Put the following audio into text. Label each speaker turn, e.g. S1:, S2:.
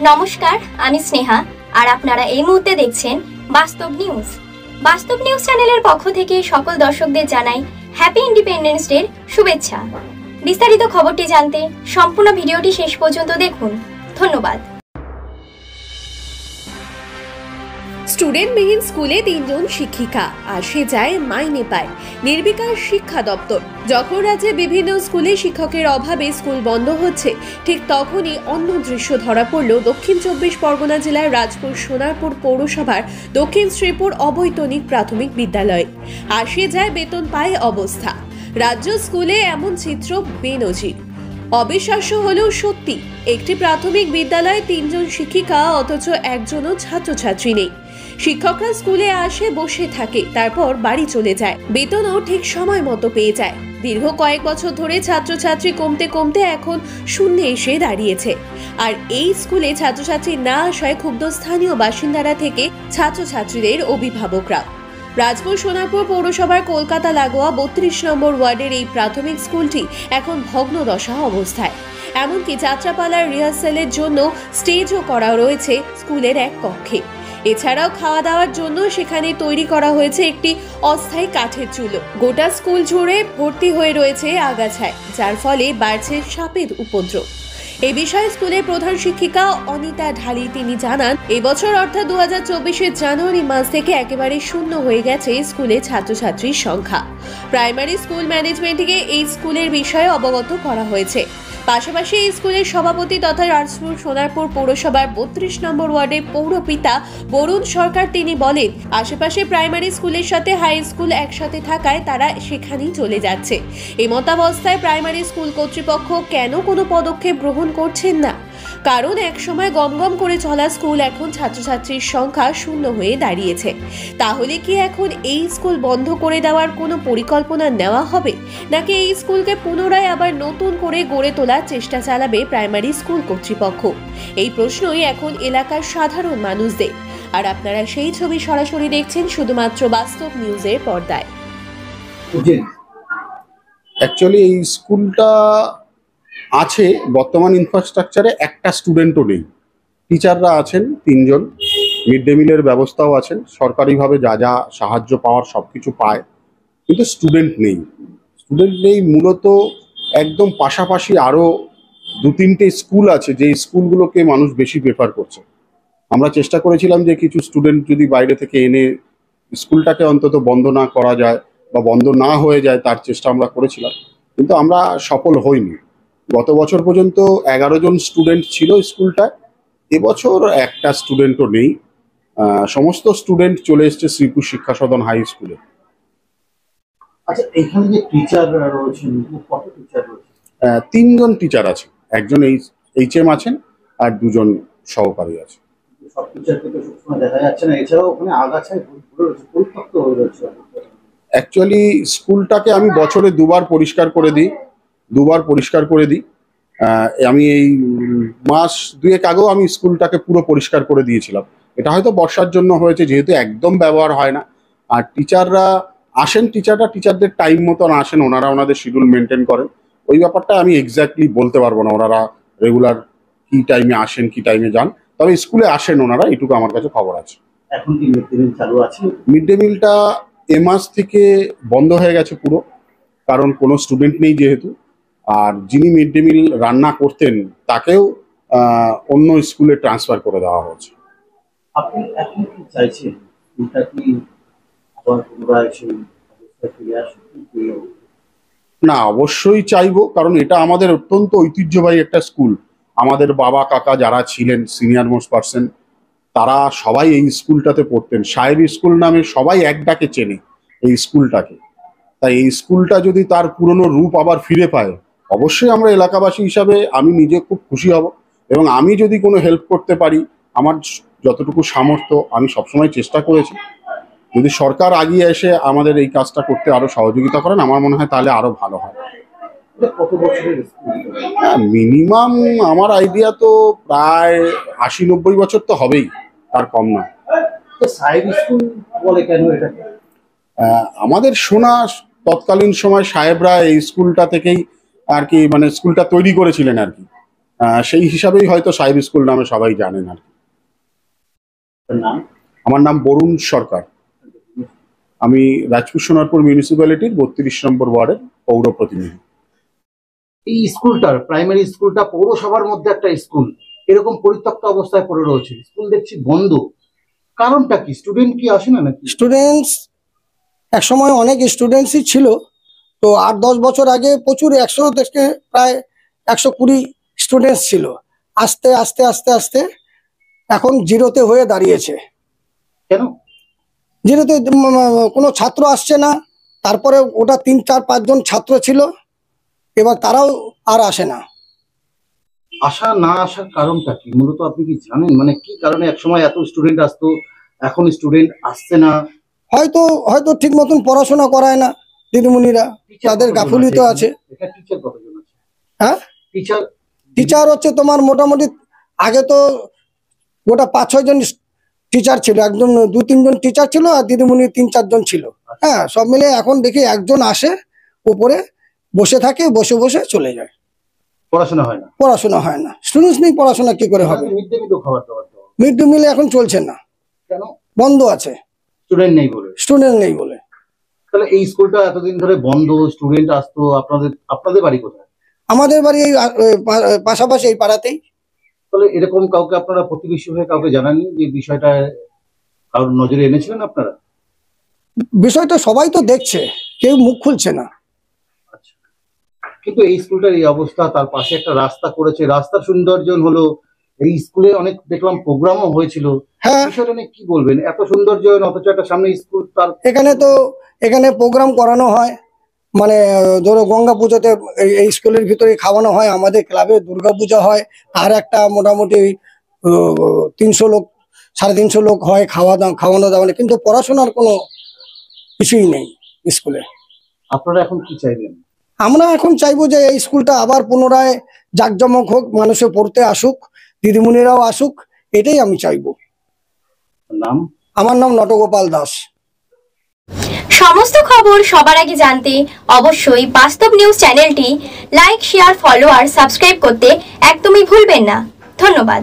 S1: নমস্কার, আমি স্নেহা আর আপনারা এই মুহূর্তে দেখছেন বাস্তব নিউজ। বাস্তব নিউজ চ্যানেলের পক্ষ থেকে সকল দর্শকদের জানাই হ্যাপি ইন্ডিপেন্ডেন্স ডের শুভেচ্ছা। বিস্তারিত খবরটি জানতে সম্পূর্ণ ভিডিওটি শেষ পর্যন্ত দেখুন। ধন্যবাদ।
S2: স্টুডেন্টবিহীন স্কুলে 3 জন শিক্ষিকা, আসে যায় মাইনে পায় নির্বিকার শিক্ষা দপ্তর। যখন রাজ্যে বিভিন্ন স্কুলে শিক্ষকের অভাবে স্কুল বন্ধ হচ্ছে, ঠিক তখনই অন্য দৃশ্য ধরা পড়ল দক্ষিণ 24 পরগনা জেলার রাজপুর সোনারপুর পৌরসভার দক্ষিণ শ্রীপুর অবৈতনিক প্রাথমিক বিদ্যালয়ে। আসে যায় বেতন পায় অবস্থা। রাজ্য স্কুলে এমন চিত্র বেনজির। অবিশ্বাস্য হলেও সত্যি, একটি প্রাথমিক বিদ্যালয়ে 3 জন শিক্ষিকা অথচ একজনও ছাত্রছাত্রী নেই। শিক্ষকরা স্কুলে আসে, বসে থাকে, তারপর বাড়ি চলে যায়। বেতনও ঠিক সময় মতো পেয়ে যায়। দীর্ঘ কয়েক বছর ধরে ছাত্রছাত্রী কমতে কমতে এখন শূন্যে এসে দাঁড়িয়েছে। আর এই স্কুলে ছাত্রছাত্রী না আসায় ক্ষুব্ধ স্থানীয় বাসিন্দারা থেকে ছাত্রছাত্রীদের অভিভাবকরা। রাজপুর সোনারপুর পৌরসভার কলকাতা লাগোয়া 32 নম্বর ওয়ার্ডের এই প্রাথমিক স্কুলটি এখন ভগ্নদশা অবস্থায়। এমনকি যাত্রাপালার রিহার্সালের জন্য স্টেজও করা রয়েছে স্কুলের এক কক্ষে। এছাড়াও খাওয়া দাওয়ার জন্য সেখানে তৈরি করা হয়েছে একটি অস্থায়ী কাঠের চুলো। গোটা স্কুল জুড়ে ভর্তি হয়ে রয়েছে আগাছায়, যার ফলে বাড়ছে সাপের উপদ্রব। এই বিষয়ে স্কুলের প্রধান শিক্ষিকা অনিতা ঢালি তিনি জানান, এবছর অর্থাৎ 2024-এর জানুয়ারি মাস থেকে একেবারে শূন্য হয়ে গেছে স্কুলে ছাত্রছাত্রীর সংখ্যা। প্রাইমারি স্কুল ম্যানেজমেন্টকে এই স্কুলের বিষয়ে অবগত করা হয়েছে। পাশাপাশি এই স্কুলের সভাপতি তথা রাজপুর সোনারপুর পৌরসভার 32 নম্বর ওয়ার্ডের পৌরপিতা বরুণ সরকার তিনি বলেন, আশেপাশে প্রাইমারি স্কুলের সাথে হাই স্কুল একসাথে থাকায় তারা সেখানেই চলে যাচ্ছে। এমতাবস্থায় প্রাইমারি স্কুল কর্তৃপক্ষ কেন কোনো পদক্ষেপ গ্রহণ করছেন না? কারণ একসময় গমগম করে চলা স্কুল এখন ছাত্রছাত্রীর সংখ্যা শূন্য হয়ে দাঁড়িয়েছে। তাহলে কি এখন এই স্কুল বন্ধ করে দেওয়ার কোনো পরিকল্পনা নেওয়া হবে, নাকি এই স্কুলকে পুনরায় আবার নতুন করে গড়ে তোলার চেষ্টা চালাবে প্রাইমারি স্কুল কর্তৃপক্ষ? এই প্রশ্নই এখন এলাকার সাধারণ মানুষদের। আর আপনারা সেই ছবি সরাসরি দেখছেন শুধুমাত্র বাস্তব নিউজের পর্দায়।
S3: অ্যাকচুয়ালি এই স্কুলটা আছে, বর্তমান ইনফ্রাস্ট্রাকচারে একটা স্টুডেন্টও নেই। টিচাররা আছেন 3 জন, মিড ডে মিলের ব্যবস্থাও আছেন, সরকারিভাবে যা যা সাহায্য পাওয়ার সব কিছু পায়, কিন্তু স্টুডেন্ট নেই। মূলত একদম পাশাপাশি আরও 2-3টে স্কুল আছে, যে স্কুলগুলোকে মানুষ বেশি প্রেফার করছে। আমরা চেষ্টা করেছিলাম যে কিছু স্টুডেন্ট যদি বাইরে থেকে এনে স্কুলটাকে অন্তত বন্ধ না করা যায় বা বন্ধ না হয়ে যায়, তার চেষ্টা আমরা করেছিলাম, কিন্তু আমরা সফল হইনি। গত বছর পর্যন্ত 11 জন স্টুডেন্ট ছিল স্কুলটায়, এবছর একটা স্টুডেন্টও নেই। সমস্ত স্টুডেন্ট চলে এসছে শ্রীপুর শিক্ষা সদন হাই স্কুলে।
S4: আচ্ছা, এখানে যে টিচার রয়েছেন, কত টিচার রয়েছে?
S3: 3 জন টিচার আছে, একজন HM আছেন আর 2 জন সহকারী আছে।
S4: সব টিচারকে তো সবসময় দেখা যাচ্ছে না, এছাড়াও ওখানে আগাছায় পরিত্যক্ত হয়ে রয়েছে।
S3: অ্যাকচুয়ালি স্কুলটাকে আমি বছরে 2বার পরিষ্কার করে দিই। আমি এই মাস 2 আগেও আমি স্কুলটাকে পুরো পরিষ্কার করে দিয়েছিলাম। এটা হয়তো বর্ষার জন্য হয়েছে, যেহেতু একদম ব্যবহার হয় না। আর টিচাররা আসেন, টিচারদের টাইম মতন আসেন, ওনারা ওনাদের শিডিউল মেনটেন করেন। ওই ব্যাপারটা আমি এক্স্যাক্টলি বলতে পারবো না ওনারা রেগুলার কি টাইমে আসেন, কি টাইমে যান, তবে স্কুলে আসেন ওনারা, এটুকু আমার কাছে খবর আছে।
S4: এখন কি মিড ডে মিল চালু আছে?
S3: মিড ডে মিলটা এ মাস থেকে বন্ধ হয়ে গেছে পুরো, কারণ কোনো স্টুডেন্ট নেই যেহেতু। আর যিনি মিড ডে মিল রান্না করতেন তাকেও অন্য স্কুলে ট্রান্সফার করে দেওয়া হয়েছে।
S4: আপনি এখন কি চাইছেন, স্কুলটা কি আবার পুনরায় সেই অবস্থায় ফিরে আসবে?
S3: না, অবশ্যই চাইবো, কারণ এটা আমাদের অত্যন্ত ঐতিহ্যবাহী একটা স্কুল। আমাদের বাবা কাকা যারা ছিলেন সিনিয়র মোস্ট পার্সন, তারা সবাই এই স্কুলটাতে পড়তেন। সাহেব স্কুল নামে সবাই এক ডাকে চেনে এই স্কুলটাকে। তাই এই স্কুলটা যদি তার পুরনো রূপ আবার ফিরে পায়, অবশ্যই আমরা এলাকাবাসী হিসাবে আমি নিজে খুব খুশি হব। এবং আমি যদি কোনো হেল্প করতে পারি, আমার যতটুকু সামর্থ্য, আমি সবসময় চেষ্টা করেছি। যদি সরকার আগিয়ে এসে আমাদের এই কাজটা করতে আরো সহযোগিতা করেন, আমার মনে হয় তাহলে আরো ভালো হয়।
S4: কত বছরের স্কুল?
S3: মিনিমাম আমার আইডিয়া তো প্রায় 80-90 বছর তো হবেই, তার কম না।
S4: সাহেব স্কুল বলে কেন এটাকে?
S3: আমাদের শোনা তৎকালীন সময় সাহেবরা এই স্কুলটা থেকেই আর কি, মানে স্কুলটা তৈরি করেছিলেন আর কি। সেই হিসাবেই হয়তো সাহেব স্কুল নামে সবাই জানেন আর কি।
S4: আপনার নাম?
S3: আমার নাম বরুণ সরকার। আমি রাজপুর সোনারপুর মিউনিসিপ্যালিটির 32 নম্বর ওয়ার্ডের পৌর প্রতিনিধি।
S4: এই স্কুলটার প্রাইমারি স্কুলটা পৌরসভার মধ্যে একটা স্কুল, এরকম পরিত্যক্ত অবস্থায় পড়ে রয়েছে, স্কুল দেখছি বন্ধ, কারণটা কি? স্টুডেন্ট কি আসে না নাকি?
S5: স্টুডেন্টস একসময় অনেক স্টুডেন্টসই ছিল, তো 8-10 বছর আগে প্রচুর 100 থেকে প্রায় 120 স্টুডেন্টস ছিল। আস্তে আস্তে আস্তে আস্তে এখন জিরোতে হয়ে দাঁড়িয়েছে।
S4: কেন?
S5: জিরোতে কোনো ছাত্র আসছে না। তারপরে ওটা 3-4-5 জন ছাত্র ছিল, এবার তারাও আর আসে না।
S4: আসা না আসার কারণটা কি মূলত আপনি কি জানেন? মানে কি কারণে একসময় এত স্টুডেন্ট আসতো, এখন স্টুডেন্ট আসছে না?
S5: হয়তো হয়তো ঠিক মতন পড়াশোনা করায় না দিদিমণিরা, তাদের গাফিলতি আছে।
S4: এখানে টিচার কতজন আছে?
S5: হ্যাঁ,
S4: টিচার
S5: টিচার হচ্ছে তোমার মোটামুটি আগে তো গোটা 5-6 জন টিচার ছিল, একজন 2-3 জন টিচার ছিল, আর দিদিমণি 3-4 জন ছিল। হ্যাঁ, সব মিলে এখন দেখি একজন আসে, উপরে বসে থাকে, বসে বসে চলে যায়।
S4: পড়াশোনা হয় না?
S5: পড়াশোনা হয় না, স্টুডেন্টস নেই, পড়াশোনা কি করে হবে?
S4: মিড ডে মিলও খাবার দাবার দেওয়া হয়।
S5: মিড ডে মিল এখন চলছে না,
S4: কেন?
S5: বন্ধ আছে,
S4: স্টুডেন্ট নেই বলে।
S5: স্টুডেন্ট নেই বলে।
S4: তাহলে এই স্কুলটা এতদিন ধরে বন্ধ, স্টুডেন্ট আসতো, আপনাদের বাড়ি কোথায়?
S5: আমাদের বাড়ি এই পাশাপাশি এই পাড়াতেই।
S4: তাহলে এরকম কাউকে আপনারা প্রতিবেশী হয়ে কাউকে জানাননি যে বিষয়টা কারোর নজরে এনেছিলেন আপনারা?
S5: বিষয়টা সবাই তো দেখছে, কেউ মুখ খুলছে না।
S4: আচ্ছা, কিন্তু এই স্কুলটার এই অবস্থা, তার পাশে একটা রাস্তা করেছে, রাস্তার সৌন্দর্যন হলো, এই স্কুলে অনেক দেখলাম প্রোগ্রামও হয়েছিল,
S5: হ্যাঁ,
S4: বিষয়টা নিয়ে কি বলবেন? এত সৌন্দর্যন অথচ একটা সামনে স্কুল, তার
S5: এখানে প্রোগ্রাম করানো হয়, মানে ধরো গঙ্গা পুজোতে এই স্কুলের ভিতরে খাওয়ানো হয়, আমাদের ক্লাবে দুর্গা পূজা হয়, আর একটা মোটামুটি 300 লোক 350 লোক হয় খাওয়ানো দাওয়ানো, কিন্তু পড়াশোনার কোনো কিছুই নেই স্কুলে।
S4: আপনারা এখন কি চাইবেন?
S5: আমরা এখন চাইবো যে এই স্কুলটা আবার পুনরায় জাঁকজমক হোক, মানুষে পড়তে আসুক, দিদিমণিরাও আসুক, এটাই আমি চাইবো।
S4: নাম?
S5: আমার নাম নটগোপাল দাস।
S1: সমস্ত খবর সবার আগে জানতে অবশ্যই বাস্তব নিউজ চ্যানেলটি লাইক, শেয়ার, ফলো আর সাবস্ক্রাইব করতে একদমই ভুলবেন না। ধন্যবাদ।